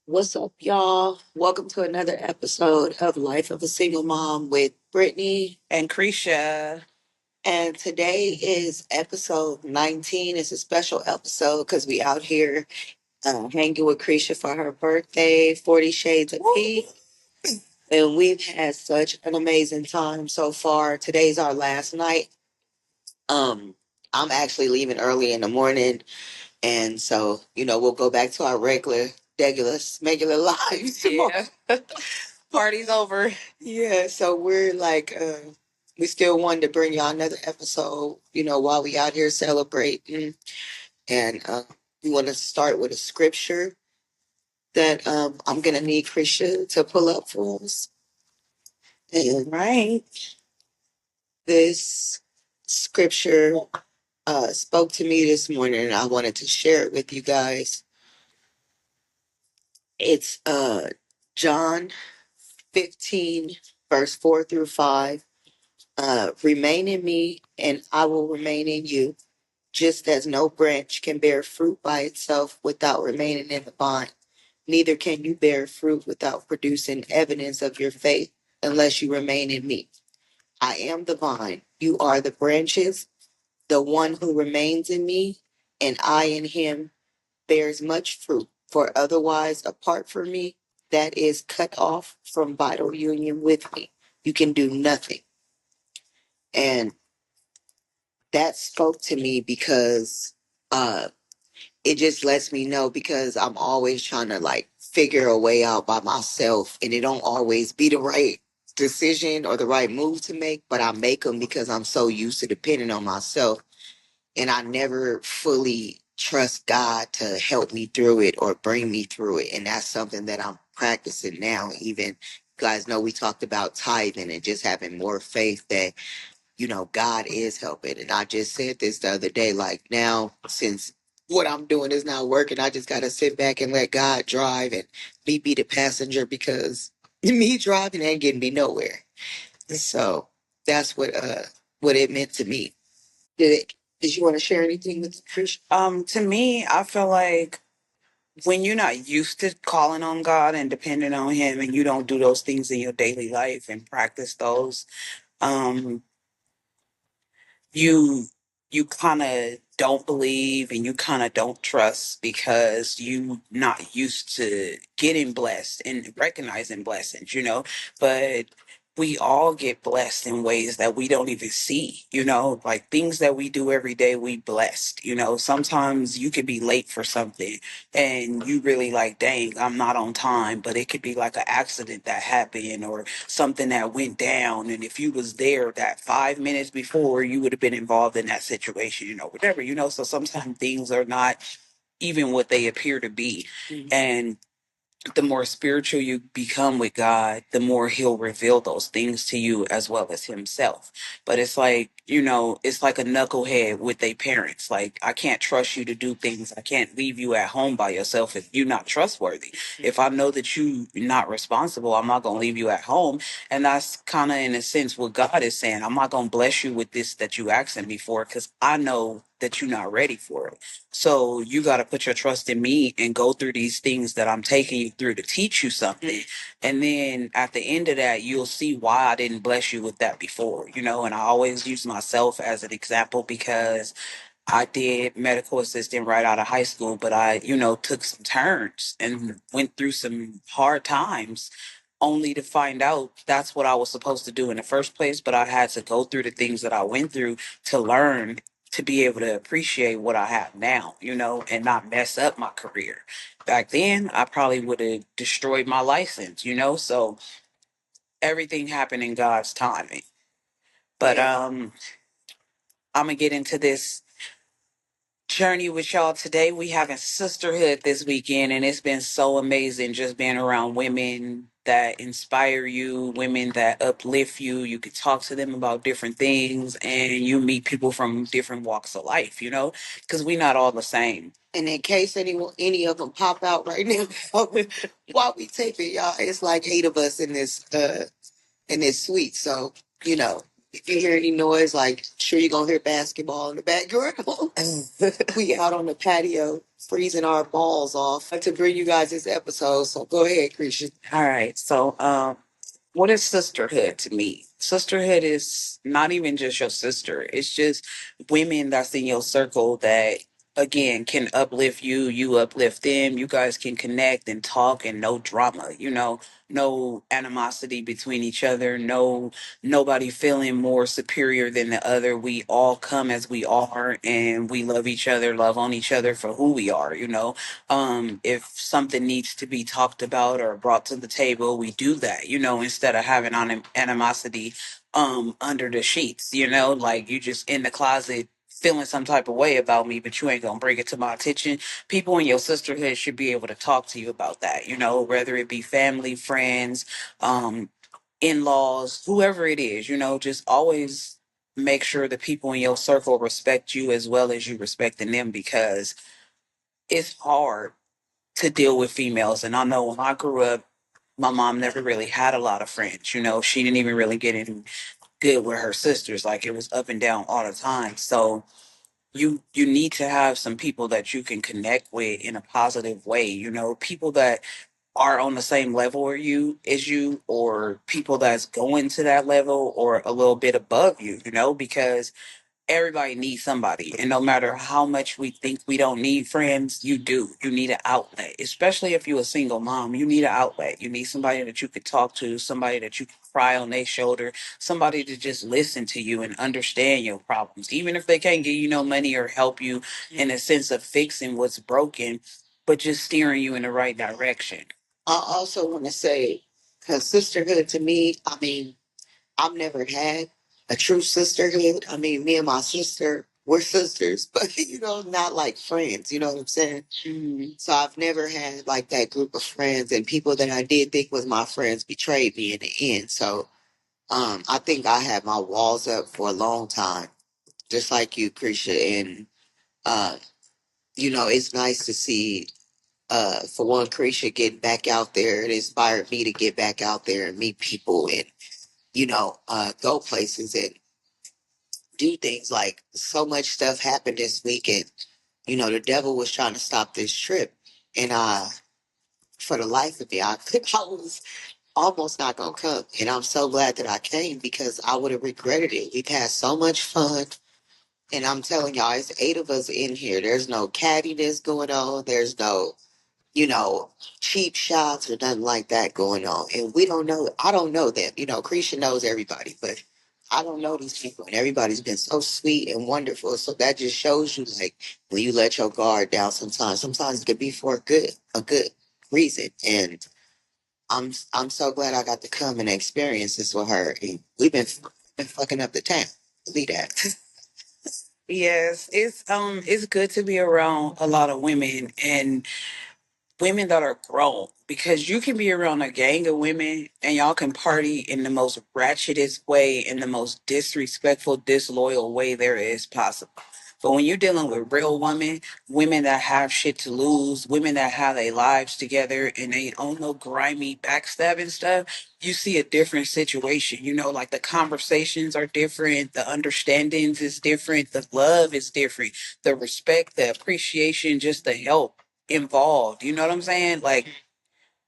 What's up, y'all? Welcome to another episode of Life of a Single Mom with Brittney. And Creasha. And today is episode 19. It's a special episode because we out here hanging with Creasha for her birthday, 40 Shades of Pink. And we've had such an amazing time so far. Today's our last night. I'm actually leaving early in the morning. And so, we'll go back to our regular lives tomorrow. Yeah. Party's over. Yeah, so we're like, we still wanted to bring y'all another episode, while we out here celebrating. And we want to start with a scripture that I'm going to need Krisha to pull up for us. And Right. this scripture spoke to me this morning, and I wanted to share it with you guys. It's John 15, verse 4 through 5. Remain in me, and I will remain in you, just as no branch can bear fruit by itself without remaining in the vine. Neither can you bear fruit without producing evidence of your faith unless you remain in me. I am the vine, you are the branches. The one who remains in me and I in him bears much fruit, for otherwise, apart from me, that is cut off from vital union with me, you can do nothing. And that spoke to me because it just lets me know, because I'm always trying to like figure a way out by myself, and it don't always be the right decision or the right move to make, but I make them because I'm so used to depending on myself, and I never fully trust God to help me through it or bring me through it. And that's something that I'm practicing now. Even you guys know we talked about tithing and just having more faith that God is helping. And I just said this the other day, like, now, since what I'm doing is not working, I just got to sit back and let God drive and me be the passenger, because me driving ain't getting me nowhere. So that's what it meant to me. Did you want to share anything with Trish? To me, I feel like when you're not used to calling on God and depending on Him, and you don't do those things in your daily life and practice those, um, you you kind of don't believe and you kind of don't trust because you not used to getting blessed and recognizing blessings. But we all get blessed in ways that we don't even see, like things that we do every day, we blessed. Sometimes you could be late for something and you really like, dang, I'm not on time, but it could be like an accident that happened or something that went down. And if you was there that 5 minutes before, you would have been involved in that situation, whatever. So sometimes things are not even what they appear to be. Mm-hmm. And the more spiritual you become with God, the more He'll reveal those things to you as well as Himself. But it's like, it's like a knucklehead with their parents. Like, I can't trust you to do things. I can't leave you at home by yourself if you're not trustworthy. If I know that you're not responsible, I'm not going to leave you at home. And that's kind of, in a sense, what God is saying. I'm not going to bless you with this that you asking me for because I know that you're not ready for it. So you got to put your trust in me and go through these things that I'm taking you through to teach you something. And then at the end of that, you'll see why I didn't bless you with that before. And I always use myself as an example because I did medical assistant right out of high school, but I took some turns and went through some hard times only to find out that's what I was supposed to do in the first place. But I had to go through the things that I went through to learn to be able to appreciate what I have now, you know, and not mess up my career. Back then, I probably would have destroyed my license, you know. So everything happened in God's timing. But I'm gonna get into this journey with y'all today. We having sisterhood this weekend, and it's been so amazing just being around women that inspire you, women that uplift you. You can talk to them about different things, and you meet people from different walks of life, you know, because we not all the same. And in case any of them pop out right now, while we tape it, y'all, it's like 8 of us in this suite. So, you know, if you hear any noise, like sure you're gonna hear basketball in the background. We out on the patio freezing our balls off to bring you guys this episode. So go ahead, Creasha. All right. So, what is sisterhood to me? Sisterhood is not even just your sister. It's just women that's in your circle that again can uplift you, you uplift them. You guys can connect and talk and no drama, you know, no animosity between each other, nobody feeling more superior than the other. We all come as we are and we love each other, love on each other for who we are, you know. If something needs to be talked about or brought to the table, we do that, you know, instead of having animosity under the sheets, you know, like you just in the closet feeling some type of way about me, but you ain't gonna bring it to my attention. People in your sisterhood should be able to talk to you about that, you know, whether it be family, friends, um, in-laws, whoever it is, you know, just always make sure the people in your circle respect you as well as you respecting them, because it's hard to deal with females. And I know when I grew up, my mom never really had a lot of friends. You know, she didn't even really get in good with her sisters. Like it was up and down all the time. So you need to have some people that you can connect with in a positive way. You know, people that are on the same level as you, or people that's going to that level or a little bit above you. You know, because everybody needs somebody. And no matter how much we think we don't need friends, you do. You need an outlet. Especially if you're a single mom, you need an outlet. You need somebody that you could talk to, somebody that you can cry on their shoulder, somebody to just listen to you and understand your problems. Even if they can't give you no money or help you in a sense of fixing what's broken, but just steering you in the right direction. I also want to say, because sisterhood to me, I mean, I've never had a true sisterhood. I mean, me and my sister, we're sisters, but not like friends. You know what I'm saying? So I've never had like that group of friends, and people that I did think was my friends betrayed me in the end. So I think I had my walls up for a long time, just like you, Krisha. And uh, it's nice to see for one, Krisha getting back out there. It inspired me to get back out there and meet people and go places and do things. Like so much stuff happened this weekend. The devil was trying to stop this trip, and for the life of me, I was almost not gonna come, and I'm so glad that I came because I would have regretted it. We've had so much fun, and I'm telling y'all, it's 8 of us in here. There's no cattiness going on. There's no you know, cheap shots or nothing like that going on. And we don't know, I don't know them. Creasha knows everybody, but I don't know these people. And everybody's been so sweet and wonderful. So that just shows you, like, when you let your guard down sometimes it could be for a good reason. And I'm so glad I got to come and experience this with her. And we've been fucking up the town. Believe that. Yes, it's good to be around a lot of women and women that are grown, because you can be around a gang of women and y'all can party in the most ratchetest way, in the most disrespectful, disloyal way there is possible. But when you're dealing with real women, women that have shit to lose, women that have their lives together and they don't know grimy backstabbing stuff, you see a different situation. You know, like the conversations are different, the understandings is different, the love is different, the respect, the appreciation, just the help involved. You know what I'm saying? Like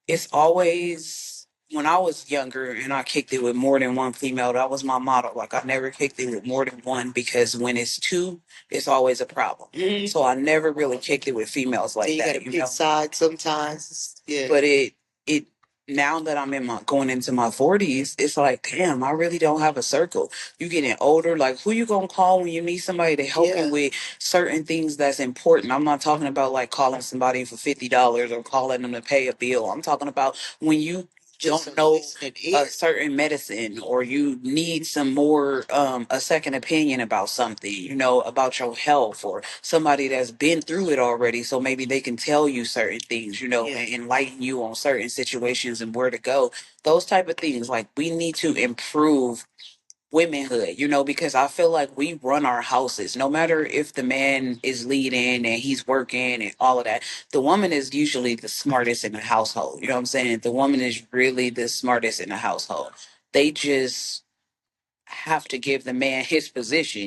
it's always when I was younger and I kicked it with more than one female, that was my motto. Like I never kicked it with more than one because when it's two, it's always a problem. So I never really kicked it with females like You that. gotta pick sides sometimes. Yeah. But it now that I'm in my going into my 40s, it's like, damn, I really don't have a circle. You getting older, like who you gonna call when you need somebody to help you with certain things that's important. I'm not talking about like calling somebody for $50 or calling them to pay a bill. I'm talking about when you don't know a certain medicine or you need some more a second opinion about something, about your health, or somebody that's been through it already, so maybe they can tell you certain things, and enlighten you on certain situations and where to go. Those type of things, like, we need to improve womenhood, because I feel like we run our houses. No matter if the man is leading and he's working and all of that, the woman is usually the smartest in the household. You know what I'm saying? The woman is really the smartest in the household. They just have to give the man his position,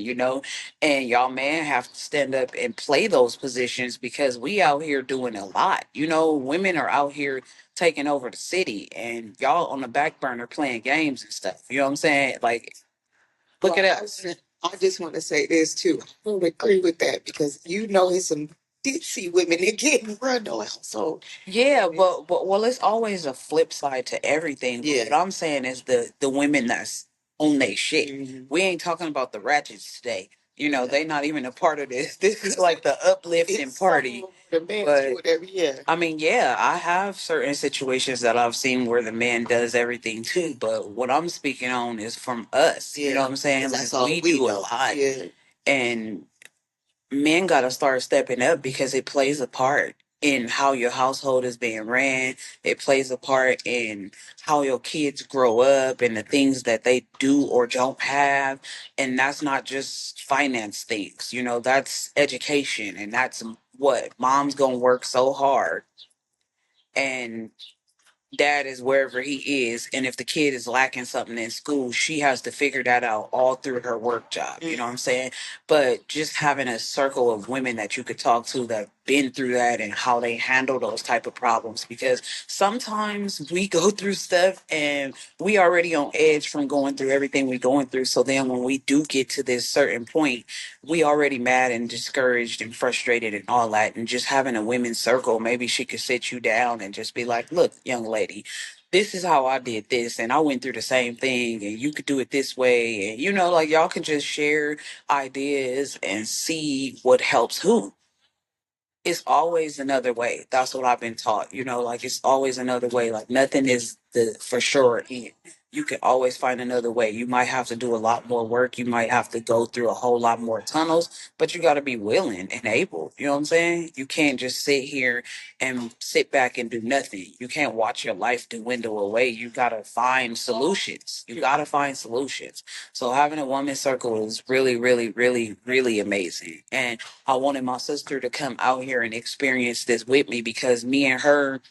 and y'all man have to stand up and play those positions, because we out here doing a lot. Women are out here taking over the city, and y'all on the back burner playing games and stuff. You know what I'm saying? Like, look at us. I just want to say this too. I don't agree with that because it's some ditzy women that getting run no household. Yeah, but well, it's always a flip side to everything. But what I'm saying is the women that's on they shit. We ain't talking about the ratchets today. They not even a part of this. This is like the uplifting party. The man But do it every year. I mean, yeah, I have certain situations that I've seen where the man does everything too. But what I'm speaking on is from us. You know what I'm saying? Like, That's all we we do a know. lot, Yeah. and men got to start stepping up, because it plays a part in how your household is being ran. It plays a part in how your kids grow up and the things that they do or don't have. And that's not just finance things, that's education. And that's what mom's going to work so hard, and dad is wherever he is. And if the kid is lacking something in school, she has to figure that out all through her work job. You know what I'm saying? But just having a circle of women that you could talk to that been through that and how they handle those type of problems, because sometimes we go through stuff and we already on edge from going through everything we're going through. So then when we do get to this certain point, we already mad and discouraged and frustrated and all that. And just having a women's circle, maybe she could sit you down and just be like, look, young lady, this is how I did this, and I went through the same thing, and you could do it this way. And, like, y'all can just share ideas and see what helps who. It's always another way. That's what I've been taught. Like, it's always another way. Like, nothing is the for sure end. You can always find another way. You might have to do a lot more work. You might have to go through a whole lot more tunnels, but you got to be willing and able. You know what I'm saying? You can't just sit here and sit back and do nothing. You can't watch your life dwindle away. You got to find solutions. You got to find solutions. So having a woman's circle is really, really, really, really amazing. And I wanted my sister to come out here and experience this with me, because me and her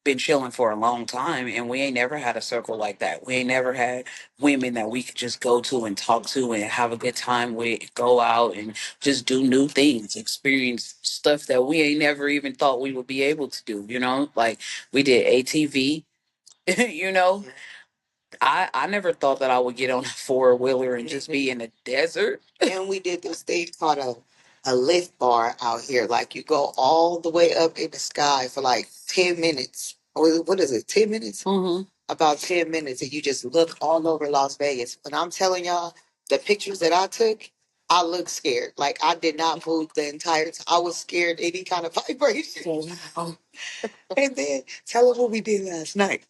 been chilling for a long time, and we ain't never had a circle like that. We ain't never had women that we could just go to and talk to and have a good time with, go out and just do new things, experience stuff that we ain't never even thought we would be able to do, like we did ATV. you know I never thought that I would get on a four-wheeler and just be in the desert. And we did this thing called a lift bar out here. Like you go all the way up in the sky for like 10 minutes. Or what is it, 10 minutes? Mm-hmm. About 10 minutes, and you just look all over Las Vegas. But I'm telling y'all, the pictures that I took, I looked scared. Like I did not move the entire time. I was scared any kind of vibration. Oh, And then tell them what we did last night.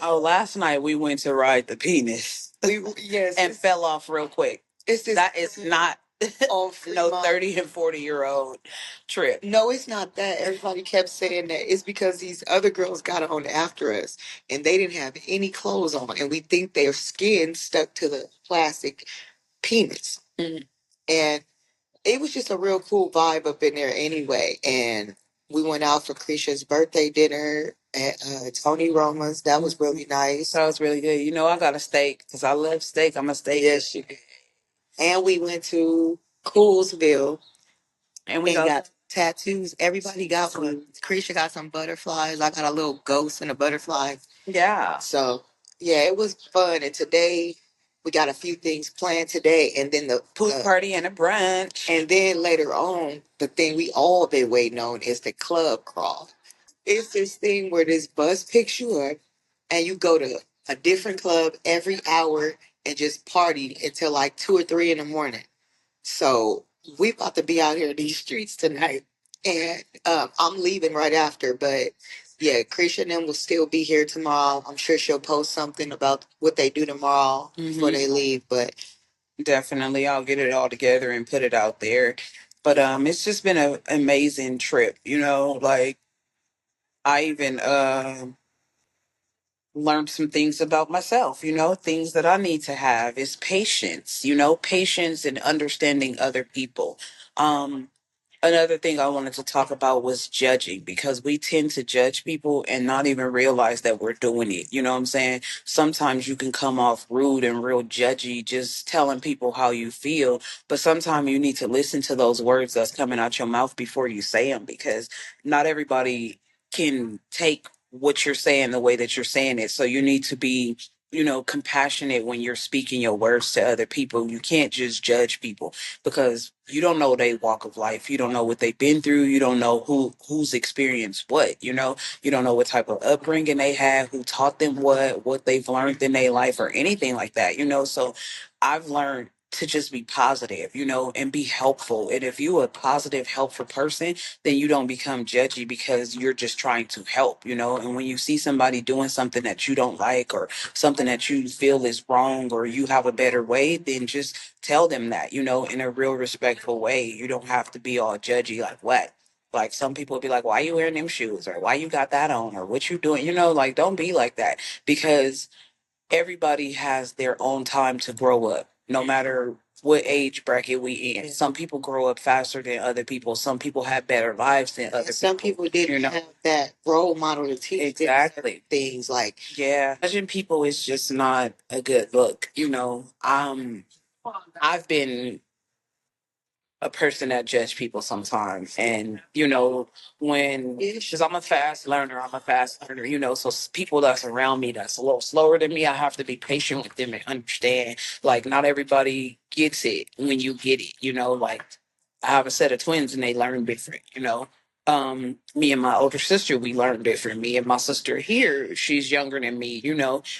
oh, last night we went to ride the penis Yes, and fell off real quick. it's this That is not on no Fremont. 30 and 40-year-old trip. No, it's not that. Everybody kept saying that. It's because these other girls got on after us and they didn't have any clothes on. And we think their skin stuck to the plastic penis. Mhm. And it was just a real cool vibe up in there anyway. And we went out for Creasha's birthday dinner at Tony Roma's. That was really nice. That was really good. I got a steak because I love steak. I'm a steak. Yes, you did. And we went to Coolsville And we and got got tattoos. Everybody got one. Creasha got some butterflies. I got a little ghost and a butterfly. yeah. So yeah, it was fun. And today we got a few things planned today, and then the Pool party and a brunch. and then later on, the thing we all been waiting on is the club crawl. It's this thing where this bus picks you up and you go to a different club every hour and just party until like 2 or 3 in the morning. So we about to be out here in these streets tonight, and I'm leaving right after. But yeah, Creasha and them will still be here tomorrow. I'm sure she'll post something about what they do tomorrow before they leave. But Definitely, I'll get it all together and put it out there. But it's just been an amazing trip. Like I even learned some things about myself. Things that I need to have is patience. Patience and understanding other people. Um, Another thing I wanted to talk about was judging, because we tend to judge people and not even realize that we're doing it. You know what I'm saying? Sometimes you can come off rude and real judgy, just telling people how you feel. But sometimes you need to listen to those words that's coming out your mouth before you say them, because not everybody can take what you're saying the way that you're saying it. So you need to be, compassionate when you're speaking your words to other people. You can't just judge people, because you don't know their walk of life. You don't know what they've been through. You don't know who's experienced what. You don't know what type of upbringing they had, who taught them what they've learned in their life, or anything like that. So I've learned to just be positive, and be helpful. And if you're a positive, helpful person, then you don't become judgy, because you're just trying to help. And when you see somebody doing something that you don't like, or something that you feel is wrong, or you have a better way, then just tell them that, in a real respectful way. You don't have to be all judgy, like what. Like some people would be like, why you wearing them shoes, or why you got that on, or what you doing, like don't be like that, because everybody has their own time to grow up, no matter what age bracket we in. Some people grow up faster than other people. Some people have better lives than other some people. people didn't have that role model to teach them Exactly. things like Yeah, judging people is just not a good look. I've been a person that judge people sometimes. And, when, because I'm a fast learner, so people that's around me that's a little slower than me, I have to be patient with them and understand. Like, not everybody gets it when you get it, like I have a set of twins and they learn different. Me and my older sister, we learn different. Me and my sister here, she's younger than me,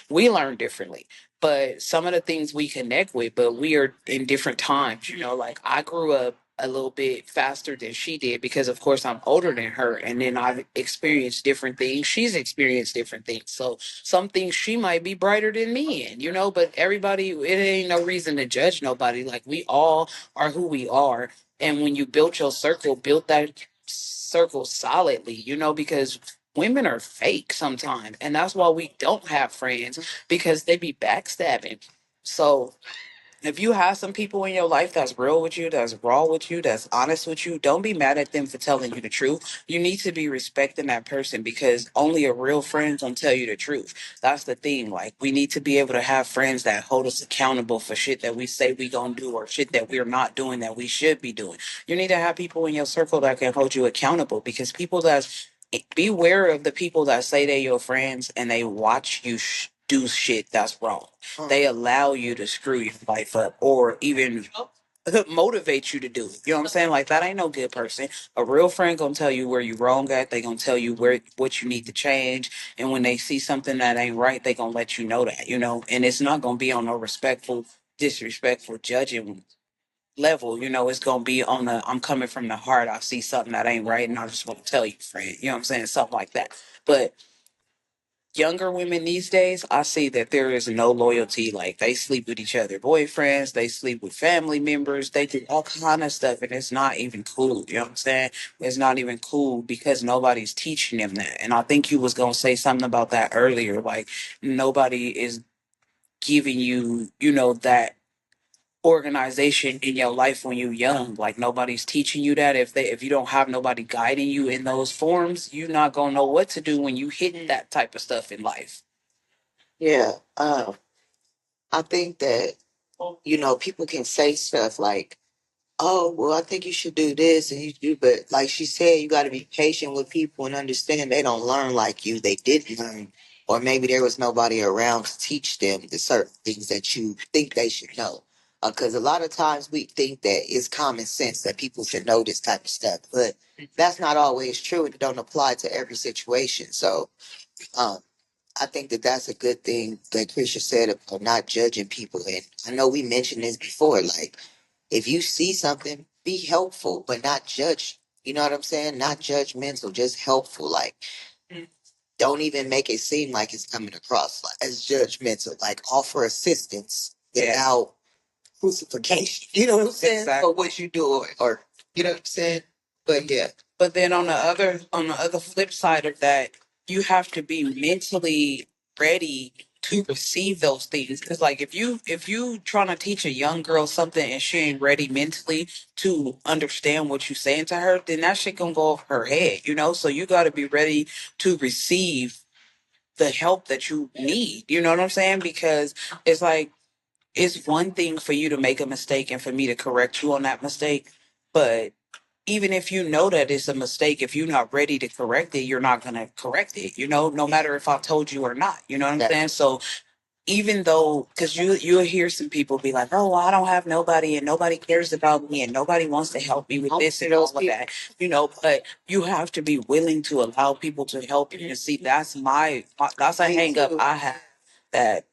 we learn differently. But some of the things we connect with, but we are in different times. Like I grew up a little bit faster than she did, because of course I'm older than her, and then I've experienced different things, she's experienced different things. So some things she might be brighter than me in, but everybody, it ain't no reason to judge nobody. Like we all are who we are. And when you build your circle, build that circle solidly, because women are fake sometimes, and that's why we don't have friends, because they be backstabbing. So if you have some people in your life that's real with you, that's raw with you, that's honest with you, don't be mad at them for telling you the truth. You need to be respecting that person, because only a real friend gonna tell you the truth. That's the thing. Like we need to be able to have friends that hold us accountable for shit that we say we gonna do, or shit that we're not doing that we should be doing. You need to have people in your circle that can hold you accountable, because people that's beware of the people that say they're your friends and they watch you do shit that's wrong. They allow you to screw your life up, or even motivate you to do it. You know what I'm saying? Like that ain't no good person. A real friend gonna tell you where you wrong at. They gonna tell you what you need to change. And when they see something that ain't right, they gonna let you know that. And it's not gonna be on no respectful, disrespectful, judging level. It's gonna be on the I'm coming from the heart. I see something that ain't right, and I just want to tell you, friend. You know what I'm saying? Something like that. But younger women these days, I see that there is no loyalty. Like they sleep with each other boyfriends, they sleep with family members, they do all kind of stuff, and it's not even cool. You know what I'm saying? It's not even cool, because nobody's teaching them that. And I think you was gonna say something about that earlier. Like nobody is giving you, that organization in your life when you're young. Like nobody's teaching you that. If you don't have nobody guiding you in those forms, you're not gonna know what to do when you hit that type of stuff in life. yeah. I think that people can say stuff like, "Oh, well, I think you should do this and you do," but like she said, you got to be patient with people and understand they don't learn like you. They didn't learn, or maybe there was nobody around to teach them the certain things that you think they should know. Because a lot of times we think that it's common sense that people should know this type of stuff, but that's not always true. It don't apply to every situation. So um, I think that that's a good thing that Krisha said about not judging people. And I know we mentioned this before. Like, if you see something, be helpful, but not judge. You know what I'm saying? Not judgmental, just helpful. Like, don't even make it seem like it's coming across like as judgmental. Like, offer assistance without crucifixion. You know what I'm saying? Exactly. Or what you do, or you know what I'm saying? But yeah. But then on the other flip side of that, you have to be mentally ready to receive those things. Because like if you trying to teach a young girl something and she ain't ready mentally to understand what you saying to her, then that shit gonna go off her head, you know? So you gotta be ready to receive the help that you need. You know what I'm saying? Because it's like it's one thing for you to make a mistake and for me to correct you on that mistake, but even if you know that it's a mistake, if you're not ready to correct it, you're not going to correct it, you know, no matter if I told you or not. You know what I'm saying? So even though, because you'll hear some people be like, oh, well, I don't have nobody and nobody cares about me and nobody wants to help me with this and all of that, you know, but you have to be willing to allow people to help you. And see, that's a hang up I have, that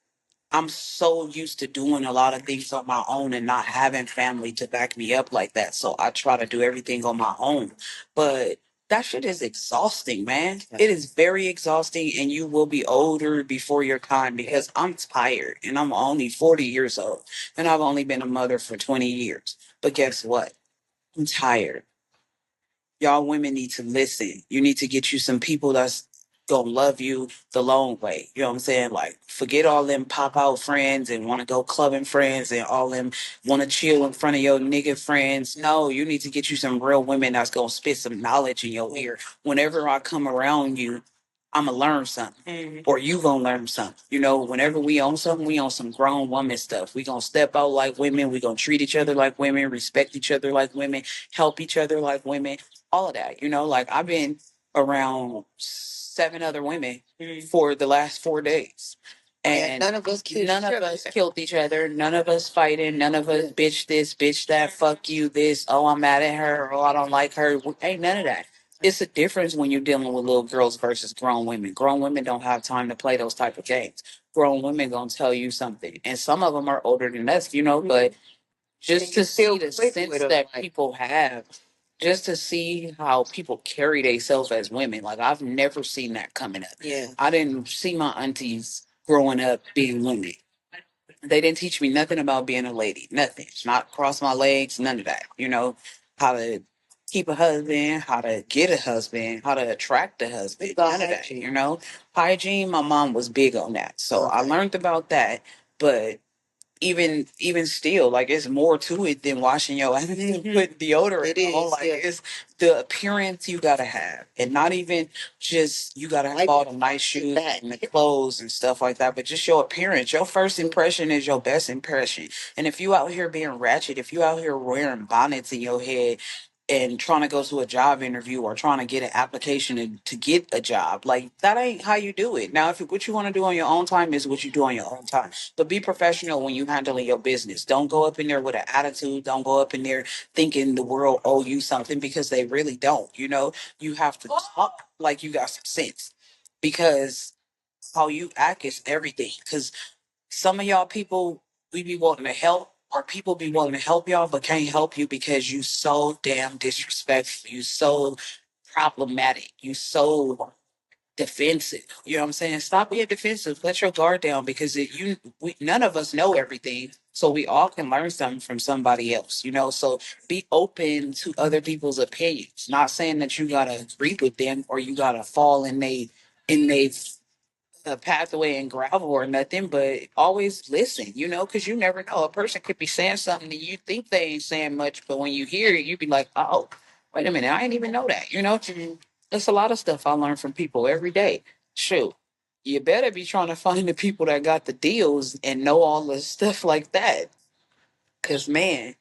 I'm so used to doing a lot of things on my own and not having family to back me up like that. So I try to do everything on my own. But that shit is exhausting, man. It is very exhausting, and you will be older before your time because I'm tired and I'm only 40 years old and I've only been a mother for 20 years. But guess what? I'm tired. Y'all women need to listen. You need to get you some people that's gonna love you the long way. You know what I'm saying? Like, forget all them pop out friends and want to go clubbing friends and all them want to chill in front of your nigga friends. No, you need to get you some real women that's gonna spit some knowledge in your ear. Whenever I come around you, I'ma learn something. Or you gonna learn something. You know, whenever we own something, we own some grown woman stuff. We gonna step out like women. We gonna treat each other like women, respect each other like women, help each other like women, all of that. You know, like I've been around 7 other women for the last 4 days. And none of us killed each other. None of us fighting. None of us bitch this, bitch that, fuck you, this. Oh, I'm mad at her. Oh, I don't like her. Ain't none of that. It's a difference when you're dealing with little girls versus grown women. Grown women don't have time to play those type of games. Grown women gonna tell you something, and some of them are older than us, you know. But just to see the sense that people have, just to see how people carry themselves as women. Like I've never seen that coming up. Yeah, I didn't see my aunties growing up being women. They didn't teach me nothing about being a lady. Nothing. Not cross my legs. None of that. You know how to keep a husband, how to get a husband, how to attract a husband. None of that. You know, hygiene. My mom was big on that, so I learned about that. But even still, like it's more to it than washing your ass and putting deodorant it on. Like it's the appearance you gotta have, and not even just you gotta have all the nice shoes and the clothes and stuff like that, but just your appearance. Your first impression is your best impression. And if you out here being ratchet, if you out here wearing bonnets in your head and trying to go to a job interview or trying to get an application to get a job. Like that ain't how you do it. Now, if what you want to do on your own time is what you do on your own time, but be professional when you handling your business. Don't go up in there with an attitude. Don't go up in there thinking the world owe you something because they really don't. You know, you have to talk like you got some sense because how you act is everything. Because some of y'all people, we be wanting to help, or people be wanting to help y'all, but can't help you because you so damn disrespectful. You so problematic. You so defensive. You know what I'm saying? Stop being defensive. Let your guard down because none of us know everything. So we all can learn something from somebody else, you know? So be open to other people's opinions. Not saying that you gotta agree with them or you gotta fall in they a pathway and gravel or nothing, but always listen, you know, because you never know. A person could be saying something that you think they ain't saying much, but when you hear it, you be like, oh, wait a minute, I didn't even know that, you know? There's a lot of stuff I learn from people every day. Shoot, you better be trying to find the people that got the deals and know all the stuff like that. Cause man,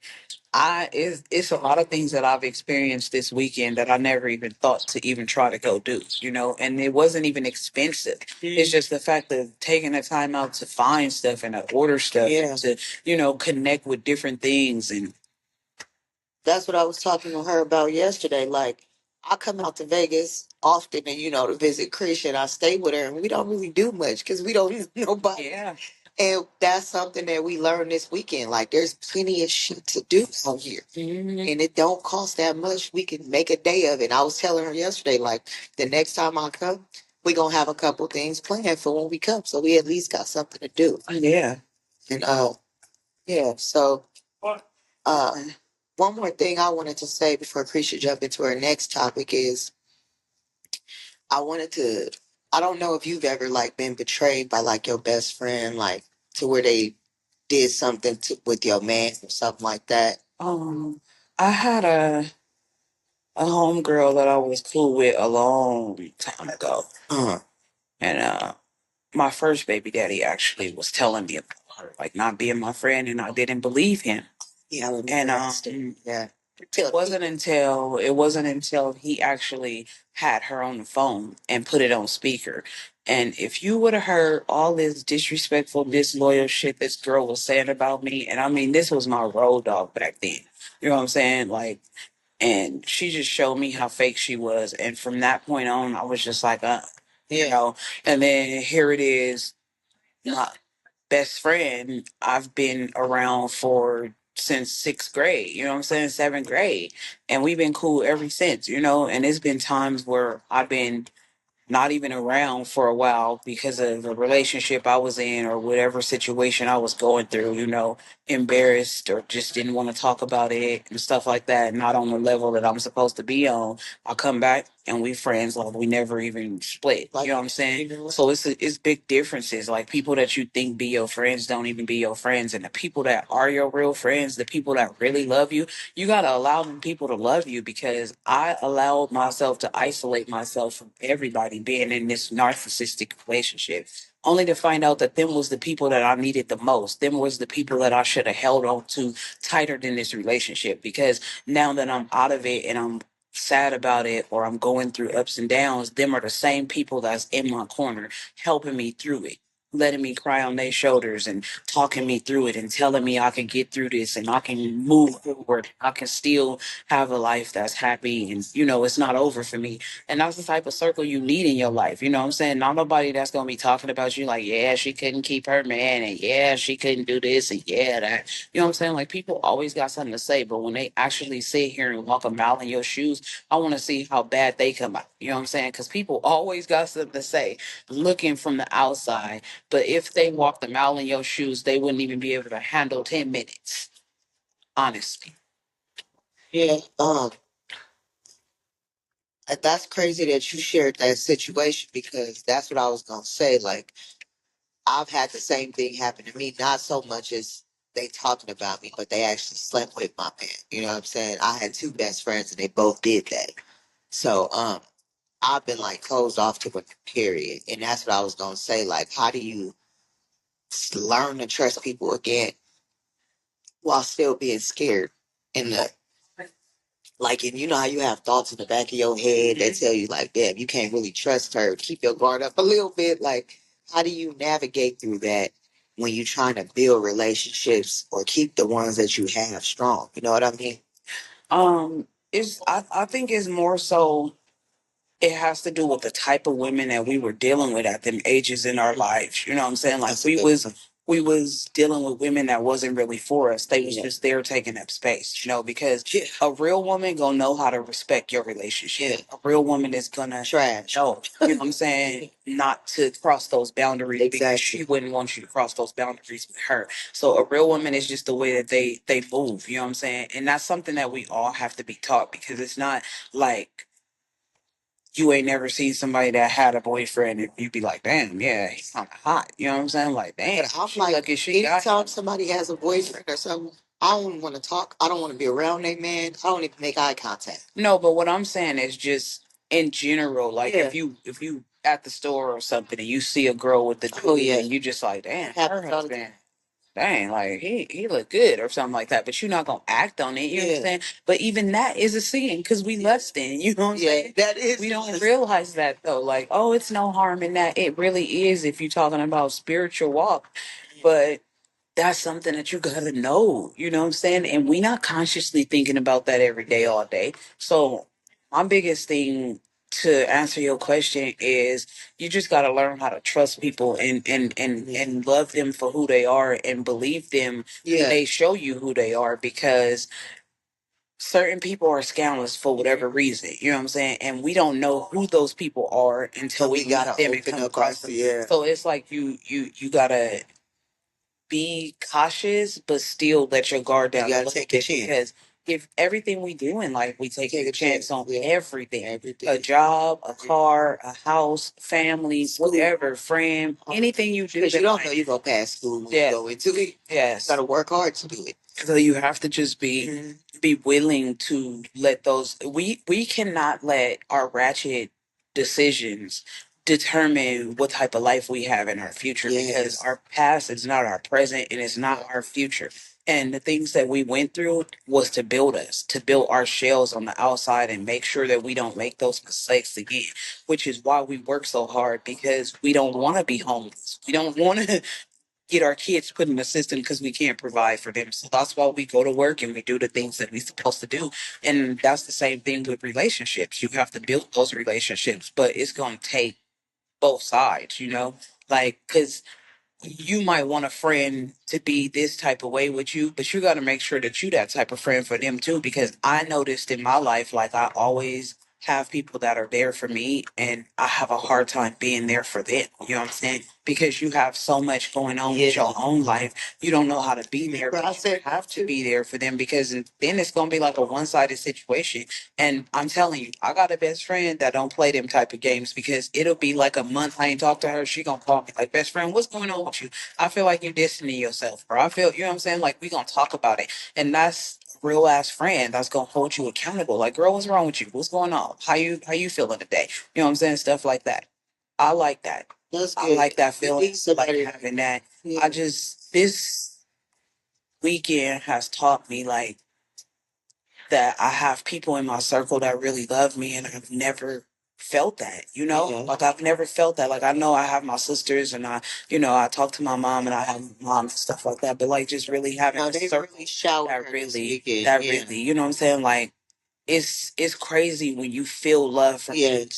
it's a lot of things that I've experienced this weekend that I never even thought to even try to go do, and it wasn't even expensive. It's just the fact of taking the time out to find stuff and to order stuff, and to, connect with different things. And that's what I was talking to her about yesterday. Like, I come out to Vegas often and, to visit Creasha, and I stay with her, and we don't really do much because we don't know nobody. yeah. And that's something that we learned this weekend. Like, there's plenty of shit to do out here. And it don't cost that much. We can make a day of it. I was telling her yesterday, like, the next time I come, we going to have a couple things planned for when we come. So we at least got something to do. Yeah. And, yeah, so, uh, one more thing I wanted to say before Creasha jump into our next topic is I wanted to, I don't know if you've ever, like, been betrayed by, like, your best friend, like, to where they did something with your man or something like that. I had a homegirl that I was cool with a long time ago. And my first baby daddy actually was telling me about her, like not being my friend, and I didn't believe him. Yeah, And yeah. it wasn't until he actually had her on the phone and put it on speaker. And if you would have heard all this disrespectful, disloyal shit this girl was saying about me, and I mean this was my road dog back then. You know what I'm saying? Like, and she just showed me how fake she was. And from that point on, I was just like, And then here it is, my best friend I've been around for since sixth grade. You know what I'm saying? Seventh grade, and we've been cool ever since. And it's been times where I've been not even around for a while because of the relationship I was in or whatever situation I was going through, embarrassed or just didn't want to talk about it and stuff like that, not on the level that I'm supposed to be on. I come back and we friends like we never even split. You know what I'm saying? So it's big differences. Like people that you think be your friends don't even be your friends, and the people that are your real friends, the people that really love you, you got to allow them people to love you, because I allowed myself to isolate myself from everybody being in this narcissistic relationship, only to find out that them was the people that I needed the most. Them was the people that I should have held on to tighter than this relationship, because now that I'm out of it and I'm sad about it or I'm going through ups and downs, them are the same people that's in my corner helping me through it, letting me cry on their shoulders and talking me through it and telling me I can get through this and I can move forward. I can still have a life that's happy, and it's not over for me. And that's the type of circle you need in your life. You know what I'm saying? Not nobody that's gonna be talking about you like, yeah, she couldn't keep her man, and yeah, she couldn't do this, and yeah, that. You know what I'm saying? Like people always got something to say, but when they actually sit here and walk a mile in your shoes, I want to see how bad they come out. You know what I'm saying? Because people always got something to say, looking from the outside. But if they walked a mile in your shoes, they wouldn't even be able to handle 10 minutes. Honestly. Yeah. That's crazy that you shared that situation because that's what I was gonna say. Like, I've had the same thing happen to me, not so much as they talking about me, but they actually slept with my man. You know what I'm saying? I had two best friends and they both did that. So, I've been like closed off to it, period. And that's what I was gonna say. Like, how do you learn to trust people again while still being scared? And like, and you know how you have thoughts in the back of your head that tell you, like, damn, you can't really trust her. Keep your guard up a little bit. Like, how do you navigate through that when you're trying to build relationships or keep the ones that you have strong? You know what I mean? I think it's more so it has to do with the type of women that we were dealing with at them ages in our lives. You know what I'm saying? Like we was dealing with women that wasn't really for us. They was just there taking up space, because a real woman gonna know how to respect your relationship. A real woman is gonna Trash. know, you know what I'm saying, not to cross those boundaries because she wouldn't want you to cross those boundaries with her. So a real woman is just the way that they move, you know what I'm saying? And that's something that we all have to be taught, because it's not like you ain't never seen somebody that had a boyfriend and you be like, damn, yeah, he's kind of hot. You know what I'm saying? Like, damn, But I'm she like, lucky she got him. anytime somebody has a boyfriend or something, I don't want to talk. I don't want to be around that man. I don't even make eye contact. No, but what I'm saying is just in general, like if you at the store or something and you see a girl with the dude, and you just like, damn, her husband. dang, like he look good or something like that, but you're not gonna act on it. You know what I'm saying? But even that is a sin because we lust in. You know what I'm saying? That is. We don't realize that though. Like, oh, it's no harm in that. It really is if you're talking about spiritual walk, but that's something that you gotta know. You know what I'm saying? And we not consciously thinking about that every day, all day. So my biggest thing to answer your question is you just gotta learn how to trust people and love them for who they are and believe them when they show you who they are because certain people are scoundrels for whatever reason. You know what I'm saying? And we don't know who those people are until we gotta meet them and come across them. So it's like you gotta be cautious, but still let your guard down. You gotta take a chance because if everything we do in life, we take a chance on everything, a job, a car, a house, family, whatever, friend, anything you do. Because you don't know you're gonna pass school when you go into it. Yes, you gotta work hard to do it. So you have to just be willing to let those. We cannot let our ratchet decisions determine what type of life we have in our future because our past is not our present and it's not our future. And the things that we went through was to build us, to build our shells on the outside and make sure that we don't make those mistakes again, which is why we work so hard because we don't want to be homeless. We don't want to get our kids put in the system because we can't provide for them. So that's why we go to work and we do the things that we're supposed to do. And that's the same thing with relationships. You have to build those relationships, but it's going to take both sides, you know, like because you might want a friend to be this type of way with you, but you got to make sure that you that type of friend for them too. Because I noticed in my life, like I always have people that are there for me, and I have a hard time being there for them. You know what I'm saying? Because you have so much going on with your own life, you don't know how to be there. But you have to be there for them because then it's gonna be like a one sided situation. And I'm telling you, I got a best friend that don't play them type of games because it'll be like a month I ain't talked to her. She gonna call me like, best friend, what's going on with you? I feel like you're distancing yourself, or I feel, you know what I'm saying? Like we gonna talk about it, and that's a real ass friend that's gonna hold you accountable. Like, girl, what's wrong with you? What's going on? How you feeling today? You know what I'm saying? Stuff like that. I like that. That's good. I like that feeling. Like having that. Yeah. I just this weekend has taught me like that I have people in my circle that really love me, and I've never felt that, you know? Yeah. Like I've never felt that. Like I know I have my sisters and I talk to my mom and I have mom and stuff like that, but like just really having a circle really that really, you know what I'm saying? Like it's crazy when you feel love from people.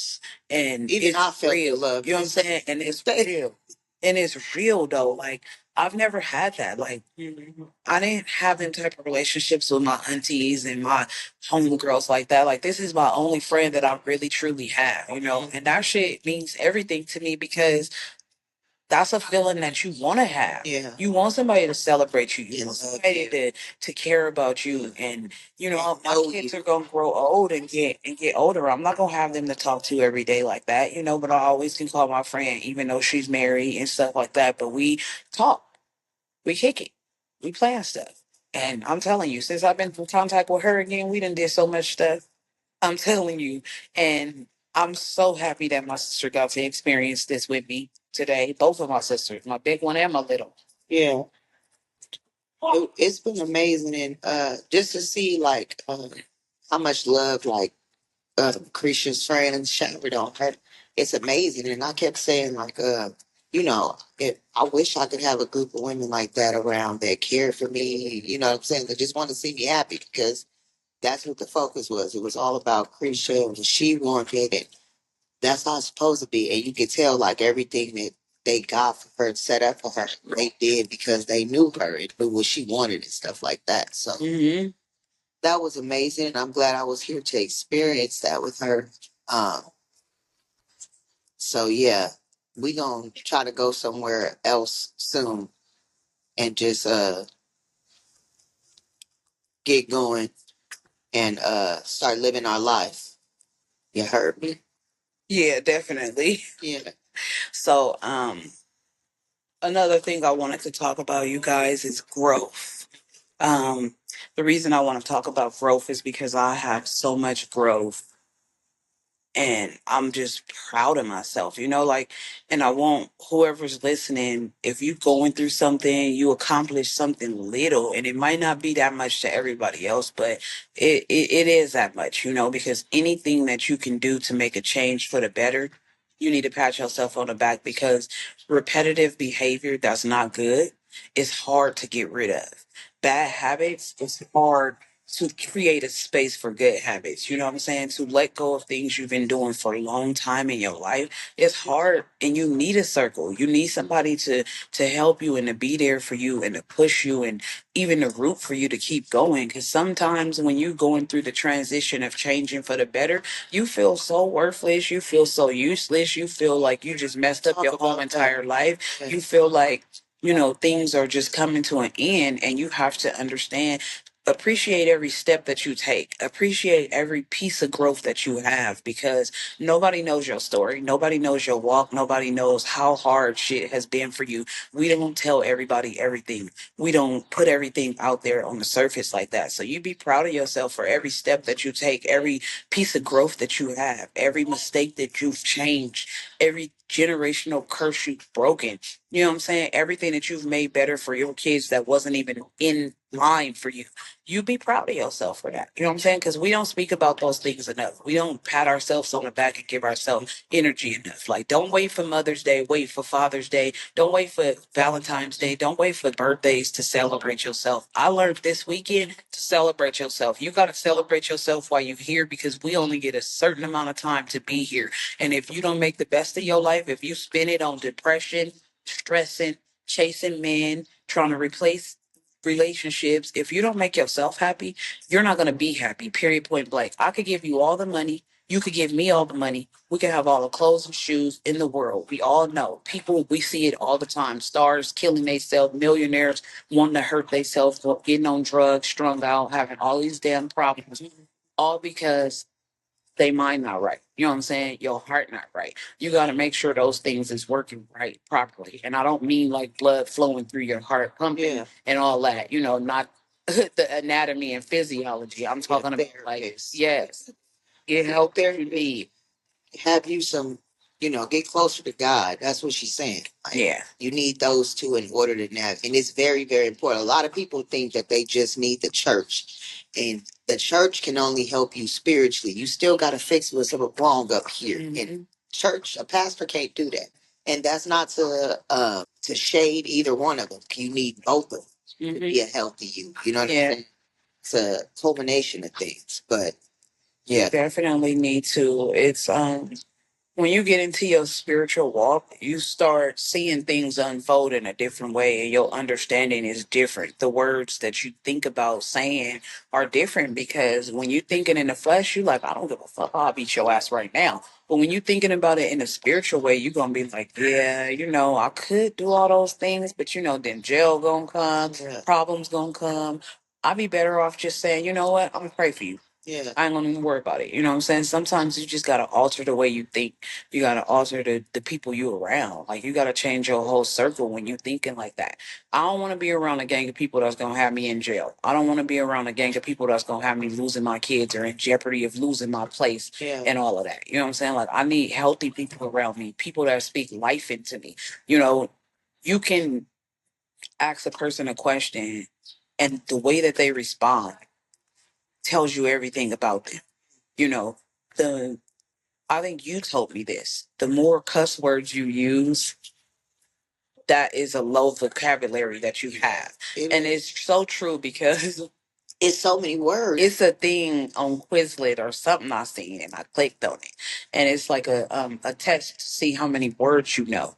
And even I felt real love. You know what I'm saying? And it's real. And it's real though. Like I've never had that. Like I didn't have them type of relationships with my aunties and my homegirls like that. Like this is my only friend that I really truly have, you know? And that shit means everything to me because that's a feeling that you want to have. Yeah. You want somebody to celebrate you. You want somebody to care about you. And you know, my kids are gonna grow old and get older. I'm not gonna have them to talk to every day like that, you know. But I always can call my friend, even though she's married and stuff like that. But we talk, we kick it, we plan stuff. And I'm telling you, since I've been in contact with her again, we done did so much stuff. I'm telling you. And I'm so happy that my sister got to experience this with me today. Both of my sisters, my big one and my little. Yeah. It's been amazing and just to see like how much love like Creasha's friends showered on her. It's amazing. And I kept saying like I wish I could have a group of women like that around that care for me, you know what I'm saying? That just want to see me happy because that's what the focus was. It was all about Creasha and she wanted it. That's how it's supposed to be. And you could tell like everything that they got for her, set up for her, they did because they knew her and knew what she wanted and stuff like that. So that was amazing. I'm glad I was here to experience that with her. Um, so yeah, we gonna try to go somewhere else soon and just get going and start living our life. You heard me? Yeah, definitely. Yeah. So, another thing I wanted to talk about, you guys, is growth. Um, the reason I want to talk about growth is because I have so much growth And I'm just proud of myself, like, and I want whoever's listening, if you going through something, you accomplish something little, and it might not be that much to everybody else, but it is that much, because anything that you can do to make a change for the better, you need to pat yourself on the back, because repetitive behavior that's not good is hard to get rid of. Bad habits is hard to create a space for good habits. You know what I'm saying? To let go of things you've been doing for a long time in your life. It's hard, and you need a circle. You need somebody to help you and to be there for you and to push you and even to root for you to keep going. Because sometimes when you're going through the transition of changing for the better, you feel so worthless. You feel so useless. You feel like you just messed up your whole entire life. You feel like, things are just coming to an end, and you have to understand, appreciate every step that you take, appreciate every piece of growth that you have, because nobody knows your story, nobody knows your walk, nobody knows how hard shit has been for you. We don't tell everybody everything. We don't put everything out there on the surface like that. So you be proud of yourself for every step that you take, every piece of growth that you have, every mistake that you've changed, every generational curse you've broken. You know what I'm saying? Everything that you've made better for your kids that wasn't even in line for you. You be proud of yourself for that. You know what I'm saying? Because we don't speak about those things enough. We don't pat ourselves on the back and give ourselves energy enough. Like, don't wait for Mother's Day, wait for Father's Day, don't wait for Valentine's Day, don't wait for birthdays to celebrate yourself. I learned this weekend to celebrate yourself. You got to celebrate yourself while you're here, because we only get a certain amount of time to be here. And if you don't make the best of your life, if you spend it on depression, stressing, chasing men, trying to replace relationships, if you don't make yourself happy, you're not going to be happy, period, point blank. I could give you all the money. You could give me all the money. We could have all the clothes and shoes in the world. We all know people, we see it all the time. Stars killing themselves, millionaires wanting to hurt themselves, getting on drugs, strung out, having all these damn problems, all because they mind not right. You know what I'm saying? Your heart not right. You got to make sure those things is working right properly. And I don't mean like blood flowing through your heart, pumping and all that. Not the anatomy and physiology. I'm talking about like, yes, get help there you need. Have you some, get closer to God. That's what she's saying. Like, yeah. You need those two in order to navigate. And it's very, very important. A lot of people think that they just need the church. And the church can only help you spiritually. You still got to fix what's wrong up here. Mm-hmm. And church, a pastor can't do that. And that's not to shade either one of them. You need both of them to be a healthy you. You know what I'm saying? It's a culmination of things. But yeah, you definitely need to. It's when you get into your spiritual walk, you start seeing things unfold in a different way, and your understanding is different. The words that you think about saying are different, because when you're thinking in the flesh, you like, I don't give a fuck, I'll beat your ass right now. But when you're thinking about it in a spiritual way, you're gonna be like, yeah, I could do all those things, but then jail gonna come, problems gonna come. I'd be better off just saying, you know what, I'm gonna pray for you. Yeah. I ain't gonna even worry about it. You know what I'm saying? Sometimes you just gotta alter the way you think. You gotta alter the people you around. Like, you gotta change your whole circle when you thinking like that. I don't wanna be around a gang of people that's gonna have me in jail. I don't wanna be around a gang of people that's gonna have me losing my kids or in jeopardy of losing my place. Yeah. And all of that. You know what I'm saying? Like, I need healthy people around me, people that speak life into me. You can ask a person a question, and the way that they respond tells you everything about them. You know, the I think you told me this. The more cuss words you use, that is a low vocabulary that you have. And it's so true, because it's so many words. It's a thing on Quizlet or something I seen, and I clicked on it. And it's like a test to see how many words you know.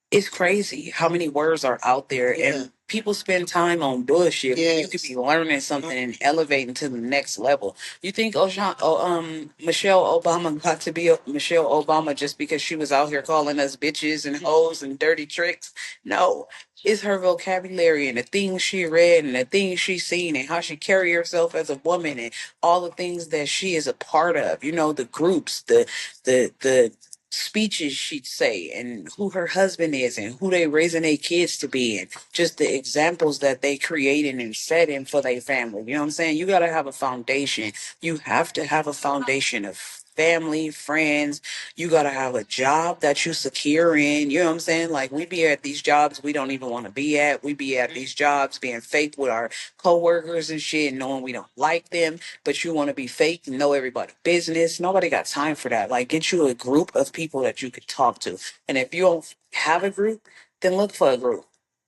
It's crazy how many words are out there, and people spend time on bullshit. Yes. You could be learning something and elevating to the next level. You think Michelle Obama got to be Michelle Obama just because she was out here calling us bitches and hoes and dirty tricks? No, it's her vocabulary and the things she read and the things she's seen and how she carry herself as a woman and all the things that she is a part of. The groups, the speeches she'd say, and who her husband is, and who they raising their kids to be, and just the examples that they creating and setting for their family. You know what I'm saying? You got to have a foundation. You have to have a foundation of family, friends. You got to have a job that you secure in. You know what I'm saying? Like, we be at these jobs we don't even want to be at. We be at these jobs being fake with our coworkers and shit, knowing we don't like them, but you want to be fake and know everybody's business. Nobody got time for that. Like, get you a group of people that you could talk to. And if you don't have a group, then look for a group.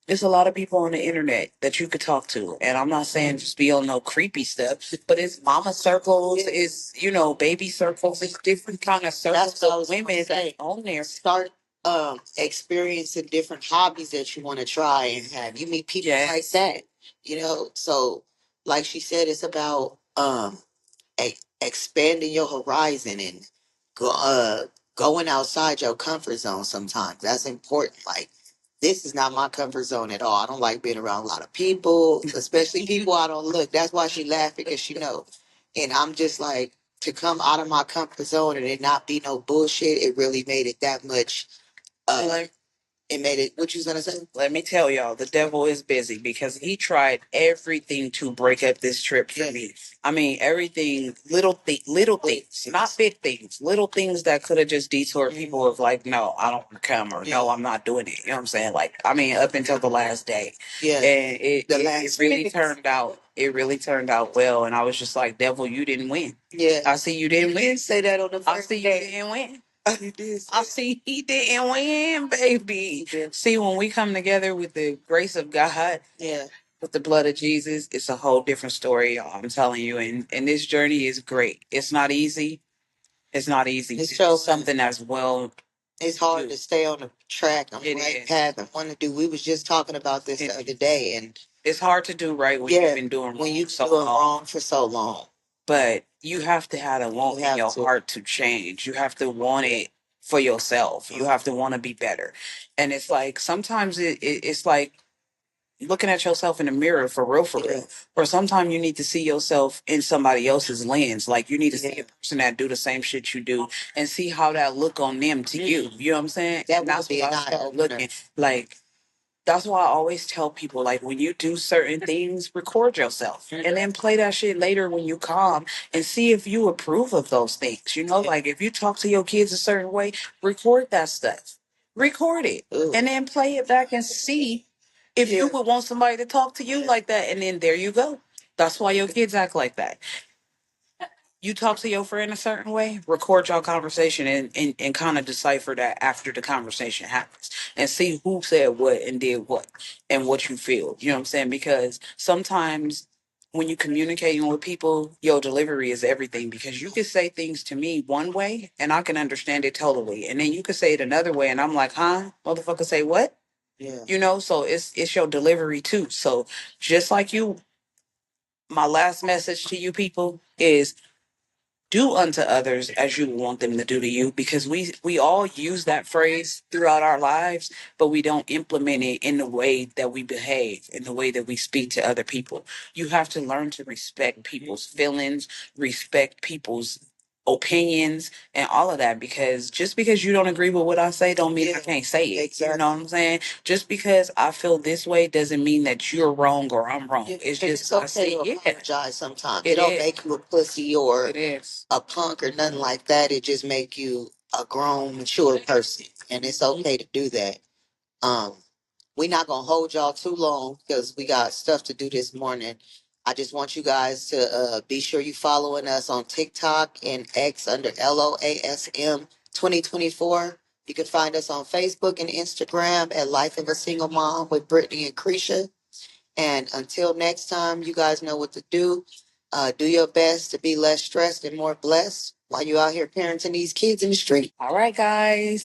There's a lot of people on the internet that you could talk to. And I'm not saying just be on no creepy stuff, but it's mama circles, it's, baby circles, it's different kind of circles That's what I of was gonna women say. on there. Start experiencing different hobbies that you want to try and have. You meet people like Yes. that, So like she said, it's about expanding your horizon and go, going outside your comfort zone sometimes. That's important. Like, this is not my comfort zone at all. I don't like being around a lot of people, especially people I don't look. That's why she laughing, because she know. And I'm just like, to come out of my comfort zone and it not be no bullshit, it really made it that much. Like, it made it. What you was gonna say? Let me tell y'all, the devil is busy because he tried everything to break up this trip for me. I mean, everything, little things, not big things, little things that could have just detoured people of like, no, I don't wanna come, or no, I'm not doing it. You know what I'm saying? Like, I mean, up until the last day. Yeah. And The it last really minute. turned out. It really turned out well, and I was just like, "Devil, you didn't win." Yeah. I see you didn't win. Say that on the I first see you day. didn't win. You did. I see he didn't win, baby. See, when we come together with the grace of God, Yeah. with the blood of Jesus, it's a whole different story, y'all. I'm telling you, and this journey is great. It's not easy. It's not easy. It's It's something that's well. It's hard do. to stay on the track, on the It right is. path, and want to do. We was just talking about this It the other is. day, and It's hard to do right when yeah, you've been doing when wrong you've so been doing long. wrong for so long, But you have to have a want you in have your to. heart to change. You have to want it for yourself. You have to want to be better. And it's like sometimes it's like looking at yourself in the mirror for Yeah. real. Or sometimes you need to see yourself in somebody else's lens. Like you need to see Yeah. a person that do the same shit you do and see how that look on them to you. You know what I'm saying? That And would that's be what an I eye started opener. looking like. That's why I always tell people, like, when you do certain things, record yourself and then play that shit later when you calm and see if you approve of those things. You know, like if you talk to your kids a certain way, record that stuff. Record it. Ooh. And then play it back and see if you would want somebody to talk to you like that. And then there you go. That's why your kids act like that. You talk to your friend a certain way, record your conversation and kind of decipher that after the conversation happens and see who said what and did what and what you feel. You know what I'm saying? Because sometimes when you communicating with people, your delivery is everything because you can say things to me one way and I can understand it totally. And then you can say it another way and I'm like, huh? Motherfucker say what? Yeah. You know, so it's your delivery too. So just like you, my last message to you people is do unto others as you want them to do to you because we all use that phrase throughout our lives but we don't implement it in the way that we behave in the way that we speak to other people. You have to learn to respect people's feelings, respect people's opinions and all of that because just because you don't agree with what I say don't mean I can't say it. Exactly. You know what I'm saying? Just because I feel this way doesn't mean that you're wrong or I'm wrong. It's just it's okay I say, to yeah, apologize sometimes. it It don't is. make you a pussy or It is. a punk or nothing like that. It just make you a grown, mature person, and it's okay to do that. Um, we're not gonna hold y'all too long because we got stuff to do this morning. I just want you guys to be sure you following us on TikTok and X under LOASM 2024. You can find us on Facebook and Instagram at Life of a Single Mom with Brittney and Creasha. And until next time, you guys know what to do. Do your best to be less stressed and more blessed while you're out here parenting these kids in the street. All right, guys.